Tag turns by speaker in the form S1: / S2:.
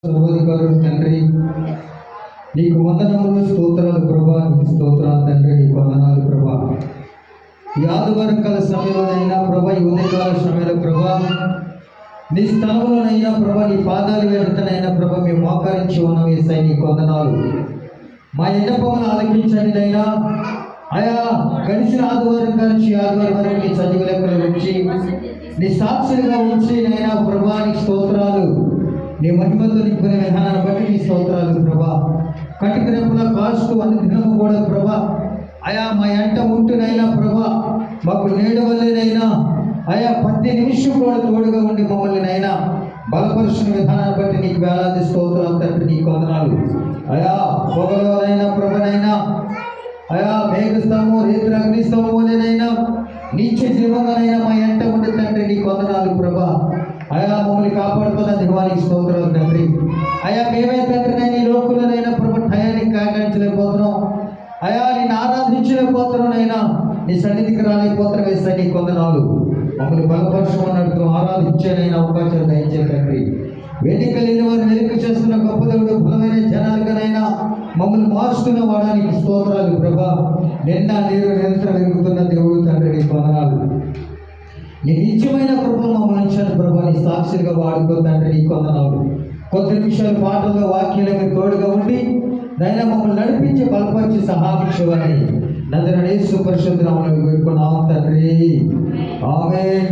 S1: సర్వాధికారుడు తండ్రి, నీకు వందనములు, స్తోత్రాలు ప్రభా. నీకు స్తోత్రాలు తండ్రి, నీకు వందనాలు ప్రభా. ఈ ఆదివారం కాల సమయంలోనైనా ప్రభా, ఈ ఉదయకాల సమయంలో ప్రభా, నీ స్థలంలోనైనా ప్రభా, నీ పాదాలు వెంటనైనా ప్రభా, మేము మోకరించి ఉన్నాం. యేసయ్య నీకు వందనాలు. మా విన్నపములు ఆలకించండి నైనా. ఆయా గడిచిన ఆదివారం నుంచి ఆదివారం వరకు నీ సజీవ లెక్కలు ఉంచి నీ సాక్షులుగా ఉంచి నైనా ప్రభా, నీ స్తోత్రాలు. నీ మహిమతో నింపిన విధానాన్ని బట్టి నీ స్తోత్రాలు ప్రభా. కటిక రెప్పుల కాస్తూ అన్ని దినము కూడా ప్రభా, ఆయా మా ఎంట ఉంటునైనా ప్రభా, మాకు నేడు వల్లేనైనా ఆయా ప్రతి నిమిషం కూడా తోడుగా ఉండి మమ్మల్ని నైనా బలపరుచిన విధానాన్ని బట్టి నీకు వేలాది స్తోత్రాలు తండ్రి, నీకు వందనాలు. అయా పొగలోనైనా ప్రభనైనా, అయా మేఘస్తంభం రేతుల అగ్నిస్తంభంలోనైనా నిత్య జీవంగానైనా మా ఎంట ఉండి తండ్రి, నీకు వందనాలు ప్రభా. అయా మమ్మల్ని కాపాడుతున్న దేవానికి స్తోత్రాలు తండ్రి. అయా మేమే తండ్రినైనా ఈ లోకులనైనా ప్రభు టయానికి కేటాయించలేకపోతున్నాం. అయా నేను ఆరాధించలేకపోతున్నానైనా, నీ సన్నిధికి రాలేకపోతున్నా. వేస్తే నీకు వందనాలు. మమ్మల్ని బలపరచమన్నట్టు ఆరాధించేనైనా అవకాశం దయచే తండ్రి. వేదిక లేని వారు వెలుగు చేస్తున్న గొప్ప దేవుడు, బలమైన జనాలుగానైనా మమ్మల్ని మార్చుతున్న వాడానికి స్తోత్రాలు ప్రభా. నిన్న నీరు నిరంతరం వెలుగుతున్న దేవుడు తండ్రి, నీకు వందనాలు. నీ నిత్యమైన కృపను మమ్మల్ని ఉంచాను ప్రభా. నీ సాక్షిగా వాడుకో తండ్రి, నీకు వందనాలు. కొద్ది నిమిషాలు పాటల్లో వాక్యాలకు తోడుగా ఉండి నైనా మమ్మల్ని నడిపించి బలపరిచి సహాయించవని నజరేయుడు యేసు పరిశుద్ధ నామములో వేడుకున్నాము తండ్రి. ఆమేన్.